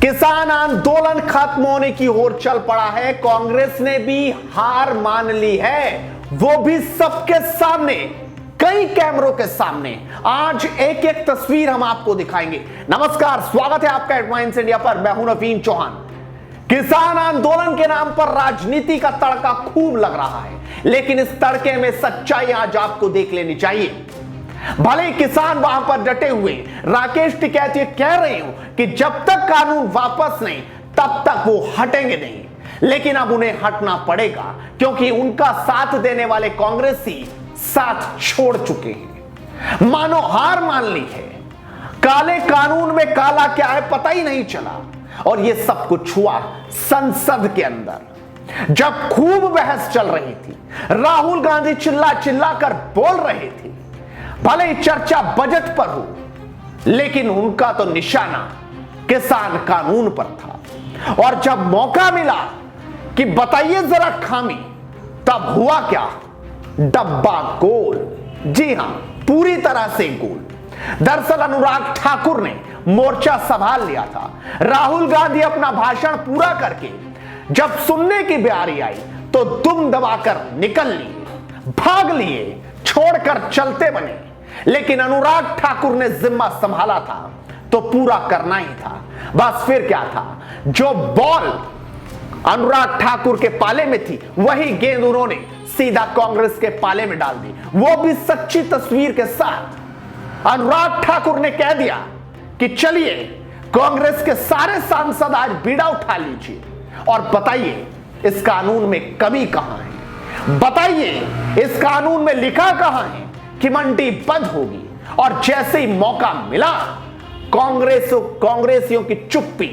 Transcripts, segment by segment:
किसान आंदोलन खत्म होने की ओर चल पड़ा है। कांग्रेस ने भी हार मान ली है, वो भी सबके सामने, कई कैमरों के सामने। आज एक एक तस्वीर हम आपको दिखाएंगे। नमस्कार, स्वागत है आपका एडवांस इंडिया पर। मैं हूं नवीन चौहान। किसान आंदोलन के नाम पर राजनीति का तड़का खूब लग रहा है, लेकिन इस तड़के में सच्चाई आज आपको देख लेनी चाहिए। भले ही किसान वहां पर डटे हुए राकेश टिकैत ये कह रहे हो कि जब तक कानून वापस नहीं तब तक वो हटेंगे नहीं, लेकिन अब उन्हें हटना पड़ेगा क्योंकि उनका साथ देने वाले कांग्रेसी साथ छोड़ चुके हैं। मानो हार मान ली है। काले कानून में काला क्या है पता ही नहीं चला, और ये सब कुछ हुआ संसद के अंदर जब खूब बहस चल रही थी। राहुल गांधी चिल्ला चिल्ला कर बोल रहे थे। भले ही चर्चा बजट पर हो, लेकिन उनका तो निशाना किसान कानून पर था। और जब मौका मिला कि बताइए जरा खामी, तब हुआ क्या? डब्बा गोल। जी हां, पूरी तरह से गोल। दरअसल अनुराग ठाकुर ने मोर्चा संभाल लिया था। राहुल गांधी अपना भाषण पूरा करके जब सुनने की बारी आई तो दुम दबाकर निकल लिए, भाग लिए, छोड़कर चलते बने। लेकिन अनुराग ठाकुर ने जिम्मा संभाला था तो पूरा करना ही था। बस फिर क्या था, जो बॉल अनुराग ठाकुर के पाले में थी वही गेंद उन्होंने सीधा कांग्रेस के पाले में डाल दी, वो भी सच्ची तस्वीर के साथ। अनुराग ठाकुर ने कह दिया कि चलिए कांग्रेस के सारे सांसद आज बीड़ा उठा लीजिए और बताइए इस कानून में कमी कहां है, बताइए इस कानून में लिखा कहां है कि मंडी बंद होगी। और जैसे ही मौका मिला कांग्रेसियों की चुप्पी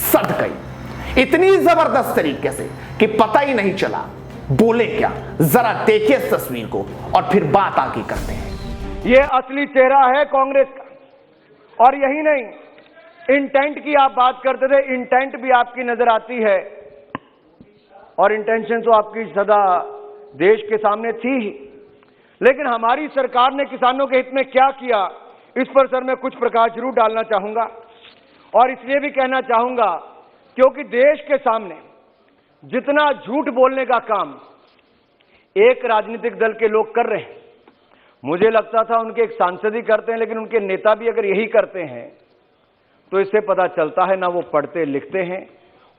सध गई, इतनी जबरदस्त तरीके से कि पता ही नहीं चला बोले क्या। जरा देखिए इस तस्वीर को और फिर बात आगे करते हैं। ये असली चेहरा है कांग्रेस का। और यही नहीं, इंटेंट की आप बात करते थे, इंटेंट भी आपकी नजर आती है, और इंटेंशन तो आपकी सदा देश के सामने थी ही। लेकिन हमारी सरकार ने किसानों के हित में क्या किया, इस पर सर मैं कुछ प्रकाश जरूर डालना चाहूंगा। और इसलिए भी कहना चाहूंगा क्योंकि देश के सामने जितना झूठ बोलने का काम एक राजनीतिक दल के लोग कर रहे हैं, मुझे लगता था उनके एक सांसद ही करते हैं, लेकिन उनके नेता भी अगर यही करते हैं तो इससे पता चलता है ना वो पढ़ते लिखते हैं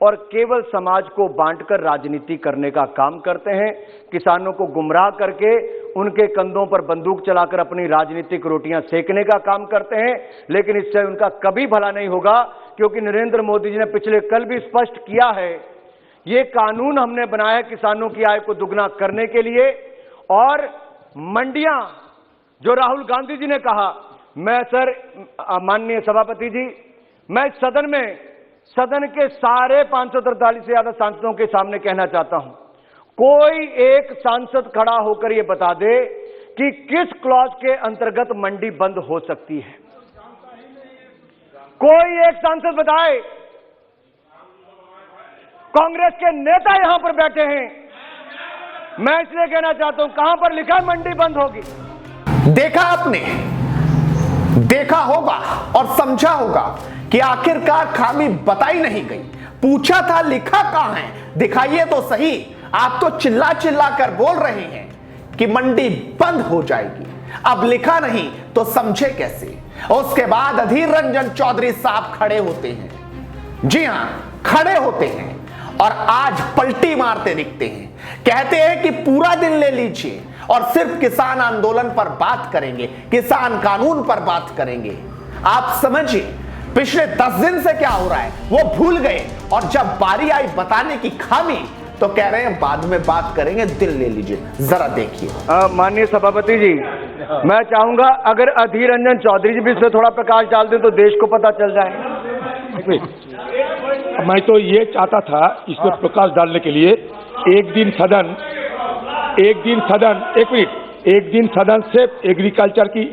और केवल समाज को बांटकर राजनीति करने का काम करते हैं। किसानों को गुमराह करके उनके कंधों पर बंदूक चलाकर अपनी राजनीतिक रोटियां सेकने का काम करते हैं, लेकिन इससे उनका कभी भला नहीं होगा। क्योंकि नरेंद्र मोदी जी ने पिछले कल भी स्पष्ट किया है, ये कानून हमने बनाया किसानों की आय को दुगना करने के लिए। और मंडियां जो राहुल गांधी जी ने कहा, मैं सर माननीय सभापति जी, मैं सदन के सारे 543 से ज्यादा सांसदों के सामने कहना चाहता हूं, कोई एक सांसद खड़ा होकर यह बता दे कि किस क्लॉज के अंतर्गत मंडी बंद हो सकती है। कोई एक सांसद बताए। कांग्रेस के नेता यहां पर बैठे हैं, मैं इसलिए कहना चाहता हूं, कहां पर लिखा है मंडी बंद होगी? देखा आपने, देखा होगा और समझा होगा कि आखिरकार खामी बताई नहीं गई। पूछा था लिखा कहां है, दिखाइए तो सही। आप तो चिल्ला चिल्ला कर बोल रहे हैं कि मंडी बंद हो जाएगी, अब लिखा नहीं तो समझे कैसे। उसके बाद अधीर रंजन चौधरी साहब खड़े होते हैं। जी हां, खड़े होते हैं और आज पलटी मारते दिखते हैं। कहते हैं कि पूरा दिन ले लीजिए और सिर्फ किसान आंदोलन पर बात करेंगे, किसान कानून पर बात करेंगे। आप समझिए पिछले 10 दिन से क्या हो रहा है वो भूल गए, और जब बारी आई बताने की खामी तो कह रहे हैं बाद में बात करेंगे, दिल ले लीजिए। जरा देखिए। माननीय सभापति जी, मैं चाहूंगा अगर अधीर रंजन चौधरी जी भी इसमें थोड़ा प्रकाश डाल दें तो देश को पता चल जाए। मैं तो ये चाहता था इसमें प्रकाश डालने के लिए एक दिन सदन से एग्रीकल्चर की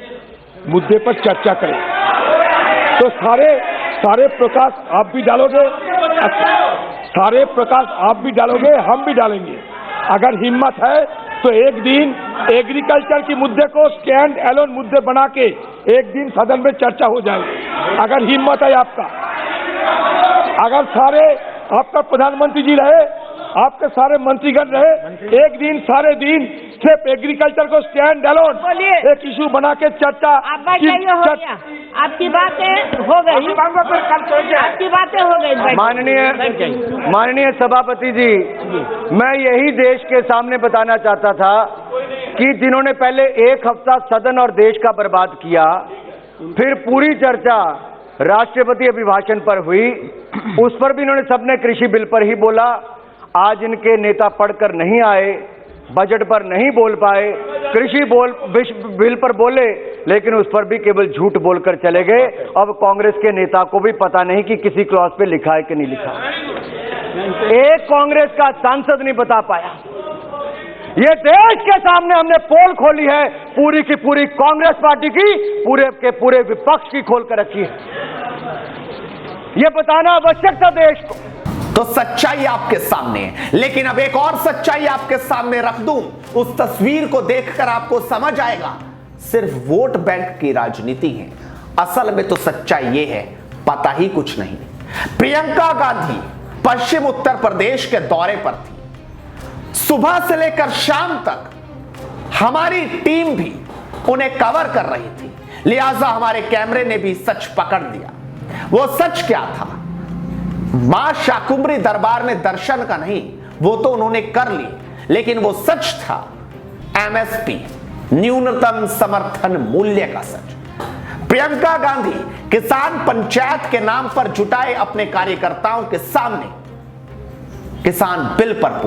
मुद्दे पर चर्चा करें, तो सारे प्रकाश आप भी डालोगे, सारे प्रकाश आप भी डालोगे, हम भी डालेंगे। अगर हिम्मत है तो एक दिन एग्रीकल्चर की मुद्दे को स्टैंड एलोन मुद्दे बना के एक दिन सदन में चर्चा हो जाए, अगर हिम्मत है आपका। अगर सारे आपका प्रधानमंत्री जी रहे, आपके सारे मंत्रीगण रहे, एक दिन सारे दिन सिर्फ एग्रीकल्चर को स्टैंड अलोन एक इशू बना के चर्चा आप बैठ जाइए, हो गया आपकी बातें हो गई, आपकी बातें हो गई। माननीय सभापति जी, मैं यही देश के सामने बताना चाहता था कि जिन्होंने पहले एक हफ्ता सदन और देश का बर्बाद किया, फिर पूरी चर्चा राष्ट्रपति अभिभाषण पर हुई, उस पर भी इन्होंने सबने कृषि बिल पर ही बोला। आज इनके नेता पढ़कर नहीं आए, बजट पर नहीं बोल पाए, कृषि बिल पर बोले, लेकिन उस पर भी केवल झूठ बोलकर चले गए। अब कांग्रेस के नेता को भी पता नहीं कि किसी क्लॉज पे लिखा है कि नहीं लिखा। एक कांग्रेस का सांसद नहीं बता पाया। ये देश के सामने हमने पोल खोली है, पूरी की पूरी कांग्रेस पार्टी की, पूरे के पूरे विपक्ष की खोल कर रखी है। ये बताना आवश्यक था देश को। तो सच्चाई आपके सामने है, लेकिन अब एक और सच्चाई आपके सामने रख दूं, उस तस्वीर को देखकर आपको समझ आएगा सिर्फ वोट बैंक की राजनीति है। असल में तो सच्चाई ये है, पता ही कुछ नहीं। प्रियंका गांधी पश्चिम उत्तर प्रदेश के दौरे पर थी। सुबह से लेकर शाम तक हमारी टीम भी उन्हें कवर कर रही थी, लिहाजा हमारे कैमरे ने भी सच पकड़ लिया। वो सच क्या था? मां शाकुंभरी दरबार में दर्शन का नहीं, वो तो उन्होंने कर ली, लेकिन वो सच था एमएसपी, न्यूनतम समर्थन मूल्य का सच। प्रियंका गांधी किसान पंचायत के नाम पर जुटाए अपने कार्यकर्ताओं के सामने किसान बिल पर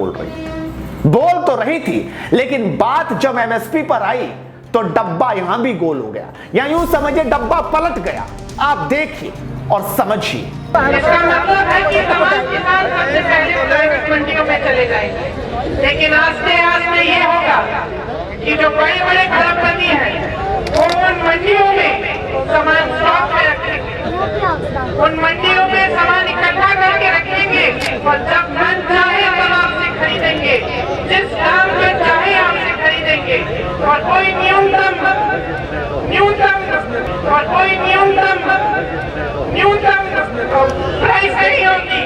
बोल तो रही थी, लेकिन बात जब एमएसपी पर आई तो डब्बा यहां भी गोल हो गया, या यूं समझिए डब्बा पलट गया। आप देखिए और समझिए। इसका मतलब है कि तमाम किसान सबसे पहले प्राइवेट मंडियों में चले जाएंगे, लेकिन आस्ते आस्ते ये होगा कि जो बड़े बड़े खरबपति हैं वो उन मंडियों में सामान स्टॉक में रखेंगे, उन मंडियों में सामान इकट्ठा करके रखेंगे, और जब मन चाहे तब आपसे खरीदेंगे, जिस दाम में चाहे आपसे खरीदेंगे, और कोई न्यूनतम प्राइस नहीं होगी,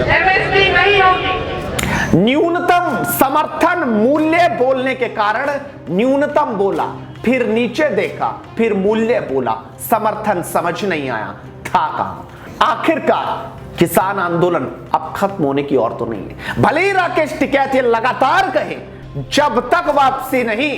एमएसपी नहीं होगी। न्यूनतम समर्थन मूल्य बोलने के कारण न्यूनतम बोला, फिर नीचे देखा, फिर मूल्य बोला, समर्थन समझ नहीं आया, था कहां। आखिरकार किसान आंदोलन अब खत्म होने की ओर तो नहीं है। भले ही राकेश टिकैत ये लगातार कहे जब तक वापसी नहीं,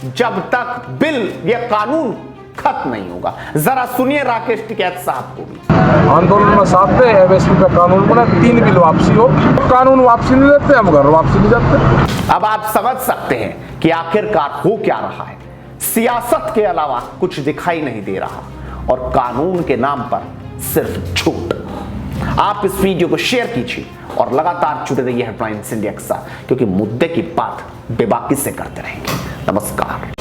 जब तक बिल या कानून खत्म नहीं होगा। जरा सुनिए राकेश टिकैत साहब को भी। आंदोलन में साथ में एमएसपी का कानून बना, 3 बिल वापसी हो, कानून वापसी नहीं देते, हम घर वापसी नहीं जाते। अब आप समझ सकते हैं कि आखिरकार हो क्या रहा है। सियासत के अलावा कुछ दिखाई नहीं दे रहा, और कानून के नाम पर सिर्फ झूठ। आप इस वीडियो को शेयर कीजिए और लगातार जुड़े रहिए हेडलाइंस इंडिया के साथ, क्योंकि मुद्दे की बात बेबाकी से करते रहेंगे। नमस्कार।